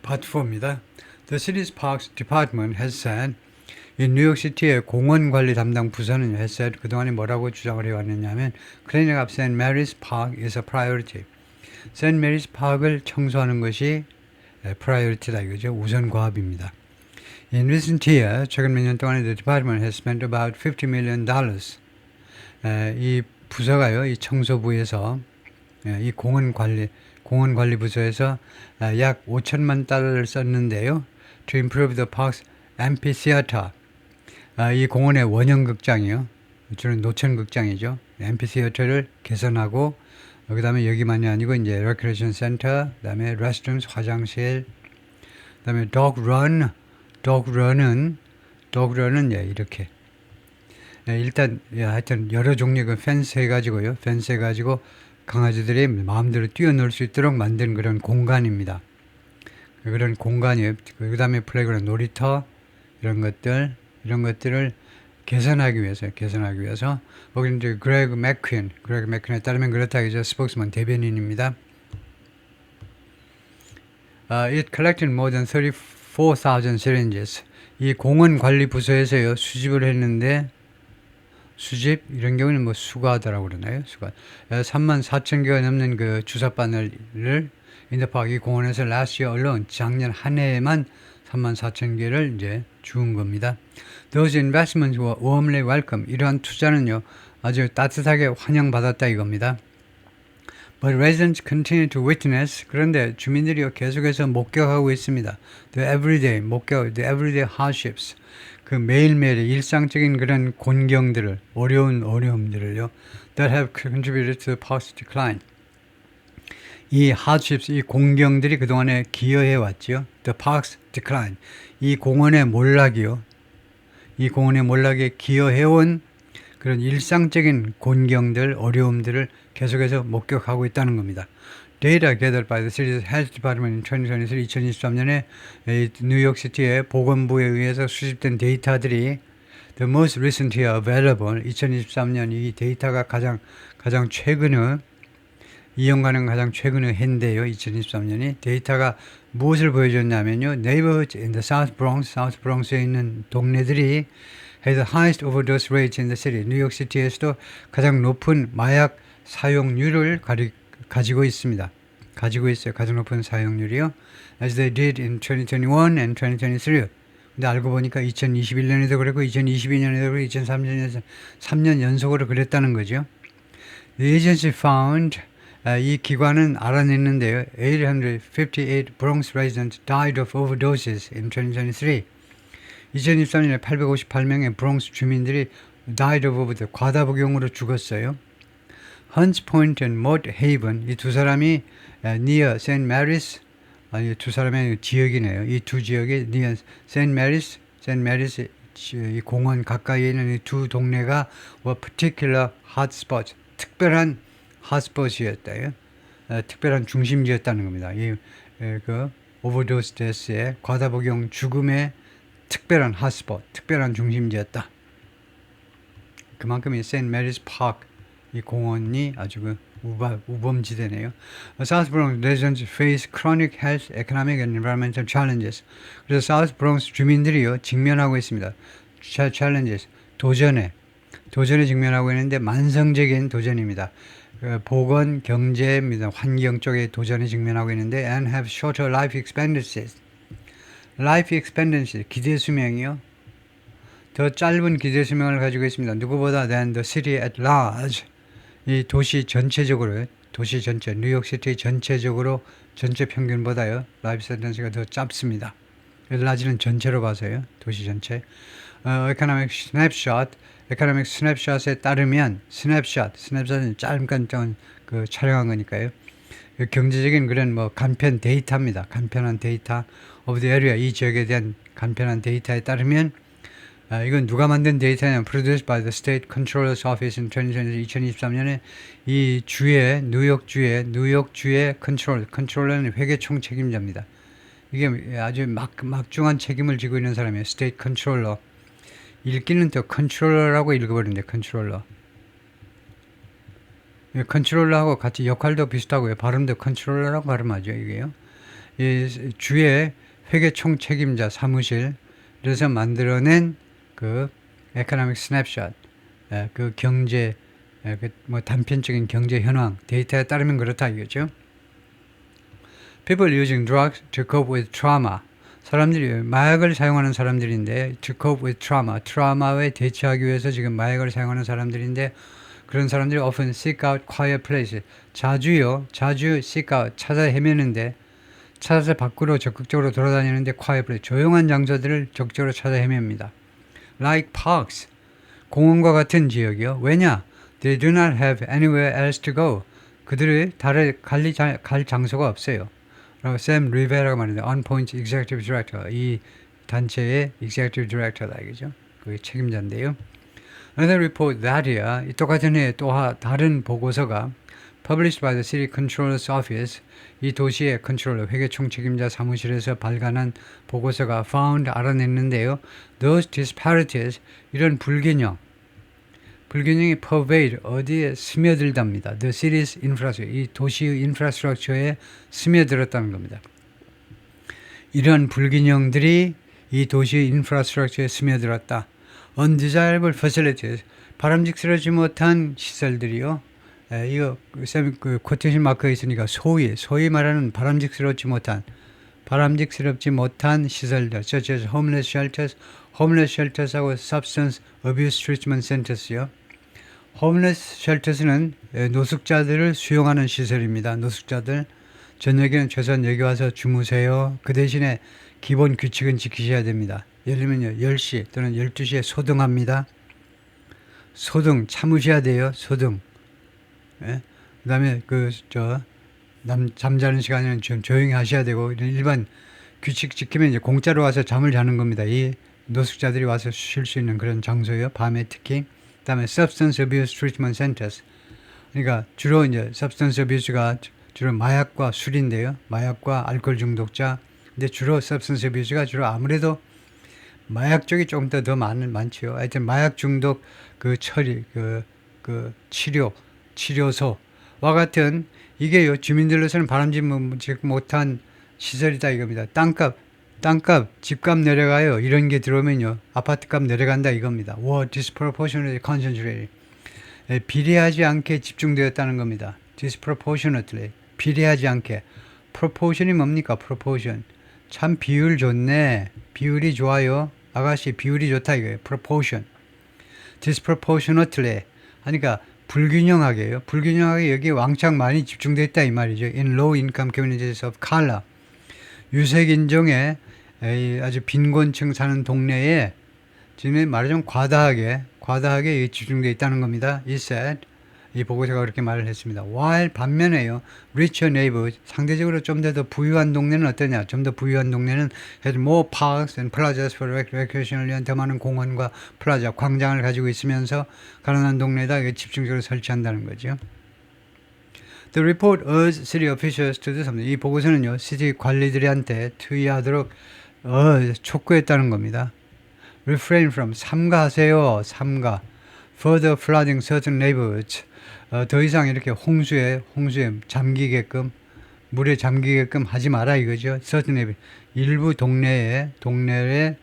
Part 4입니다. The city's parks department has said 이 뉴욕시티의 공원 관리 담당 부서는 has said 그동안에 뭐라고 주장을 해왔느냐면 cleaning up St. Mary's Park is a priority. St. Mary's Park을 청소하는 것이 priority다 이거죠. 우선 과업입니다. In recent year, 최근 몇 년 동안에 the department has spent about $50 million. 이 부서가요, 이 청소부에서 이 공원 관리 부서에서 약 5천만 달러를 썼는데요. To improve the park's amphitheater. 이 공원의 원형 극장이요. 주는 노천 극장이죠. amphitheater를 개선하고 그 다음에 여기만이 아니고 이제 recreation center, 그 다음에 restrooms, 화장실, 그 다음에 dog run은 이렇게 일단 하여튼 여러 종류의 그 펜스 해가지고요. 펜스 해가지고 강아지들이 마음대로 뛰어놀 수 있도록 만든 그런 공간입니다. 그런 공간이에요. 그 다음에 플레이그라운드, 놀이터 이런 것들을 개선하기 위해서 거기 이제 그레그 맥퀸에 따르면 그렇다 이제 스포크스먼 대변인입니다. It collected more than 34,000 syringes. 이 공원 관리 부서에서요 수집을 했는데 수집 이런 경우는 뭐 수거하더라고 그러나요? 34,000개가 넘는 그 주사 바늘을 인더파크 이 공원에서 last year alone 작년 한 해에만 34,000개를 이제 주운 겁니다. Those investments were warmly welcome. 이러한 투자는요 아주 따뜻하게 환영받았다 이겁니다. But residents continue to witness. 그런데 주민들이 계속해서 목격하고 있습니다. The everyday hardships. 그 매일매일의 일상적인 그런 곤경들을, 어려움들을요. That have contributed to the park's decline. 이 hardships, 이 곤경들이 그동안에 기여해 왔죠. The park's decline. 이 공원의 몰락이요. 이 공원의 몰락에 기여해온 그런 일상적인 곤경들, 어려움들을 계속해서 목격하고 있다는 겁니다. Data gathered by the city's health department in 2023년에 뉴욕시티의 보건부에 의해서 수집된 데이터들이 the most recent year available 2023년 이 데이터가 가장 최근의 이용가는 가장 최근의 해인데요. 2023년이 데이터가 무엇을 보여줬냐면요. Neighborhoods in the South Bronx에 있는 동네들이 had the highest overdose rates in the city. 뉴욕시티에서도 가장 높은 마약 사용률을 가지고 있습니다. 가장 높은 사용률이요. As they did in 2021 and 2023. 근데 알고 보니까 2021년에도 그랬고 2022년에도 그랬고 2003년 연속으로 그랬다는 거죠. The agency found 이 기관은 알아냈는데요. 858 Bronx residents died of overdoses in 2023. 2023년에 858명의 브롱스 주민들이 died of overdose, 과다복용으로 죽었어요. Hunts Point and Mott Haven, 이 두 사람이 near St. Mary's, 두 사람의 지역이네요. 이 두 지역이 near St. Mary's 이 공원 가까이에 있는 이 두 동네가 were particular hotspots, 특별한 hotspot이었다요. 특별한 중심지였다는 겁니다. 그 overdose death의 과다복용 죽음의 특별한 핫스폿, 특별한 중심지였다. 그만큼 이 세인트 메리스 파크 이 공원이 아주 그 우범지대네요. South Bronx residents face chronic health, economic and environmental challenges. 그래서 South Bronx 주민들이요 직면하고 있습니다. challenges 도전에 직면하고 있는데 만성적인 도전입니다. 보건, 경제입니다. 환경 쪽의 도전에 직면하고 있는데 and have shorter life expectancies. Life expectancy, 기대 수명이요. 더 짧은 기대 수명을 가지고 있습니다. 누구보다 than the city at large. 이 도시 전체적으로, 뉴욕시티 전체적으로 전체 평균보다요. 라이프 expectancy가 더 짧습니다. large는 전체로 봐서요. 도시 전체. economic snapshot에 따르면 snapshot은 잠깐 그 촬영한 거니까요. 경제적인 그런 간편 데이터입니다. 간편한 데이터 of the area, 이 지역에 대한 간편한 데이터에 따르면 이건 누가 만든 데이터냐면 produced by the State Controller's Office in 2023년에 이 뉴욕주의 컨트롤러는 회계총 책임자입니다. 이게 아주 막중한 책임을 지고 있는 사람이에요. State Controller. 읽기는 또 컨트롤러라고 읽어버리는데 컨트롤러. 컨트롤러하고 같이 역할도 비슷하고요. 발음도 컨트롤러라고 발음하죠. 이게요. 이 주의 회계 총책임자 사무실에서 만들어낸 그 economic snapshot, 그 경제, 뭐 단편적인 경제 현황 데이터에 따르면 그렇다 이거죠. People using drugs to cope with trauma. 사람들이 마약을 사용하는 사람들인데 to cope with trauma, 트라우마에 대처하기 위해서 지금 마약을 사용하는 사람들인데 그런 사람들이 often seek out quiet places. 자주 seek out, 찾아 헤매는데 찾아서 밖으로 적극적으로 돌아다니는데 quiet place, 조용한 장소들을 적극적으로 찾아 헤맵니다. Like parks, 공원과 같은 지역이요. 왜냐? They do not have anywhere else to go. 그들이 갈 장소가 없어요. 라고 샘 리베라가 말했는데 On-Point Executive Director, 이 단체의 Executive Director다 이거죠. 그 책임자인데요. Another report that year, 똑같은 해에 또 다른 보고서가 published by the City Controller's Office, 이 도시의 컨트롤러 회계총책임자 사무실에서 발간한 보고서가 found, 알아냈는데요. Those disparities, 이런 불균형이 pervade, 어디에 스며들답니다. The city's infrastructure, 이 도시의 인프라스트럭처에 스며들었다는 겁니다. 이런 불균형들이 이 도시의 인프라스트럭처에 스며들었다. Undesirable facilities, 바람직스럽지 못한 시설들이요. 이거 그 코테이션 마크가 있으니까 소위 말하는 바람직스럽지 못한 시설들, such as homeless shelters하고 substance abuse treatment centers요. homeless shelters는 노숙자들을 수용하는 시설입니다. 노숙자들 저녁에는 최소한 여기 와서 주무세요. 그 대신에 기본 규칙은 지키셔야 됩니다. 예를 들면 10시 또는 12시에 소등합니다. 소등 참으셔야 돼요. 소등. 예? 그 다음에 잠자는 시간에는 좀 조용히 하셔야 되고, 일반 규칙 지키면 이제 공짜로 와서 잠을 자는 겁니다. 이 노숙자들이 와서 쉴 수 있는 그런 장소예요. 밤에 특히. 그 다음에 substance abuse treatment centers. 그러니까 주로 이제 substance abuse가 주로 마약과 술인데요. 마약과 알코올 중독자. 근데 주로 substance abuse가 주로 아무래도 마약 쪽이 조금 더 많지요. 하여튼 마약 중독 그 처리, 치료소와 같은 이게요. 주민들로서는 바람직지 못한 시설이다 이겁니다. 땅값, 집값 내려가요. 이런 게 들어오면요. 아파트값 내려간다 이겁니다. Were disproportionately concentrated. 비례하지 않게 집중되었다는 겁니다. disproportionately. 비례하지 않게. proportion이 뭡니까? proportion. 참 비율 좋네. 비율이 좋아요. 아가씨 비율이 좋다 이거예요. proportion. disproportionately. 하니까 불균형하게요. 불균형하게 여기에 왕창 많이 집중되어 있다 이 말이죠. In low income communities of color. 유색인종의 아주 빈곤층 사는 동네에 지금 말하자면 과다하게 집중되어 있다는 겁니다. It said, 이 보고서가 그렇게 말을 했습니다. While 반면에요, richer neighbors, 상대적으로 좀 더 부유한 동네는 어떠냐? 좀 더 부유한 동네는 had more parks and plazas for recreation을 위한 더 많은 공원과 플라자, 광장을 가지고 있으면서 가난한 동네에다 집중적으로 설치한다는 거죠. The report urged city officials to do something. 이 보고서는요, 시티 관리들한테 투의하도록 촉구했다는 겁니다. Refrain from, 삼가하세요. Further flooding certain neighborhoods. 더 이상 이렇게 홍수에 잠기게끔, 물에 잠기게끔 하지 마라 이거죠. certain neighborhood. 일부 동네에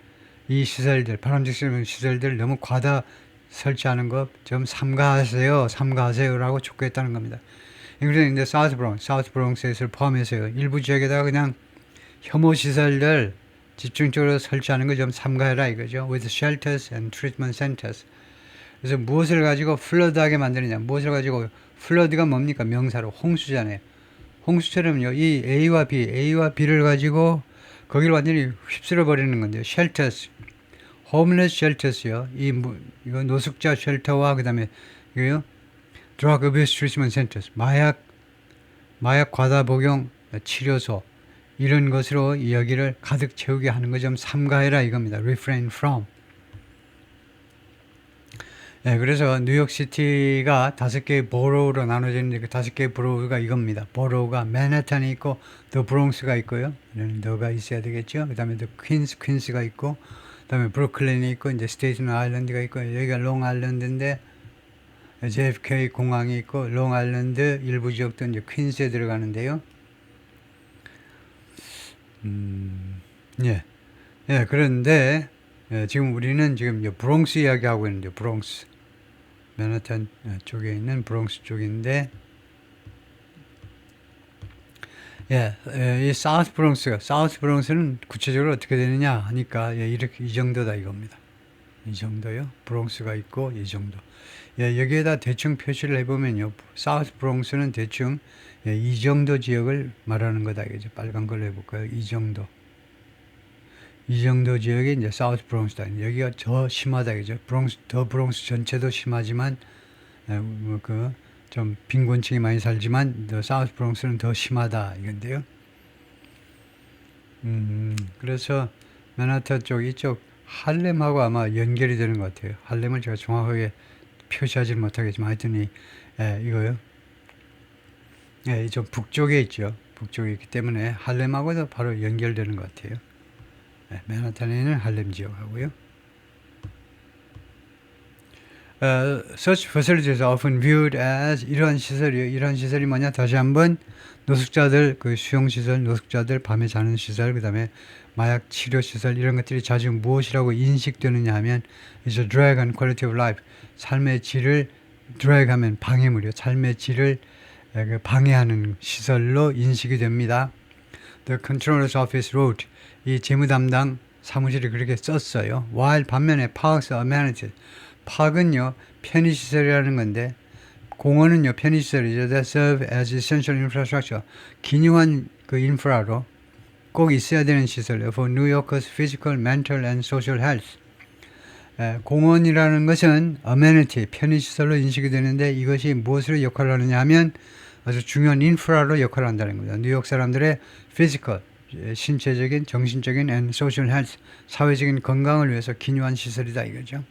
이 시설들, 바람직스러운 시설들 너무 과다 설치하는 것 좀 삼가하세요라고 촉구했다는 겁니다. 그런데 사우스 브롱스를 포함해서요. 일부 지역에다가 그냥 혐오 시설들 집중적으로 설치하는 거 좀 삼가해라 이거죠. With shelters and treatment centers. 그래서 무엇을 가지고 플러드하게 만드느냐. 무엇을 가지고 플러드가 뭡니까? 명사로 홍수잖아요. 홍수처럼요. 이 A와 B를 가지고 거기를 완전히 휩쓸어 버리는 건데요. shelters, homeless shelters요. 이거 노숙자 쉘터와 그다음에 이거요. drug abuse treatment centers, 마약 과다 복용 치료소 이런 것으로 이 여기를 가득 채우게 하는 거 좀 삼가해라 이겁니다. refrain from. 그래서 뉴욕시티가 5개의 보로우로 나눠져 있는데 그 5개의 보로우가 이겁니다. 보로우가 맨해튼이 있고 더 브롱스가 있고요. 더가 있어야 되겠죠. 그 다음에 더 퀸스가 있고 그 다음에 브루클린이 있고 이제 스테이튼 아일랜드가 있고 여기가 롱 아일랜드인데 JFK 공항이 있고 롱 아일랜드 일부 지역도 이제 퀸스에 들어가는데요. 예, 예, 그런데 지금 우리는 지금 브롱스 이야기하고 있는데 브롱스 맨하탄 쪽에 있는 브롱스 쪽인데 이 사우스 브롱스는 구체적으로 어떻게 되느냐 하니까 이렇게 이 정도다 이겁니다. 이 정도요. 브롱스가 있고 이 정도. 여기에다 대충 표시를 해보면요. 사우스 브롱스는 대충 이 정도 지역을 말하는 거다 이거죠. 빨간 걸로 해볼까요? 이 정도. 이 정도 지역이 이제 사우스 브롱스다. 여기가 더 심하다 이거죠. 브롱스 전체도 심하지만 좀 빈곤층이 많이 살지만 사우스 브롱스는 더 심하다 이건데요. 그래서 맨하탄 쪽 이쪽 할렘하고 아마 연결이 되는 것 같아요. 할렘을 제가 정확하게 표시하지 못하겠지만 하여튼 이거요. 이쪽 북쪽에 있죠. 북쪽에 있기 때문에 할렘하고도 바로 연결되는 것 같아요. 맨하탄에 있는 할렘 지역하고요. Such facilities are often viewed as 이러한 시설이 뭐냐? 다시 한번 노숙자들 그 수용시설, 노숙자들 밤에 자는 시설, 그 다음에 마약 치료 시설 이런 것들이 자주 무엇이라고 인식되느냐 하면 is a drag on quality of life. 삶의 질을 drag하면 방해물이요. 삶의 질을 방해하는 시설로 인식이 됩니다. The Controller's Office wrote 이 재무담당 사무실이 그렇게 썼어요. While 반면에 parks are amenities. 파크는요 편의시설이라는 건데 공원은요 편의시설이죠. That serve as essential infrastructure. 기능한 그 인프라로 꼭 있어야 되는 시설이에요. For New Yorkers physical, mental and social health. 공원이라는 것은 amenity, 편의시설로 인식이 되는데 이것이 무엇으로 역할을 하느냐 하면 아주 중요한 인프라로 역할을 한다는 거죠. 뉴욕 사람들의 physical, 신체적인, 정신적인 and social health, 사회적인 건강을 위해서 기묘한 시설이다 이거죠.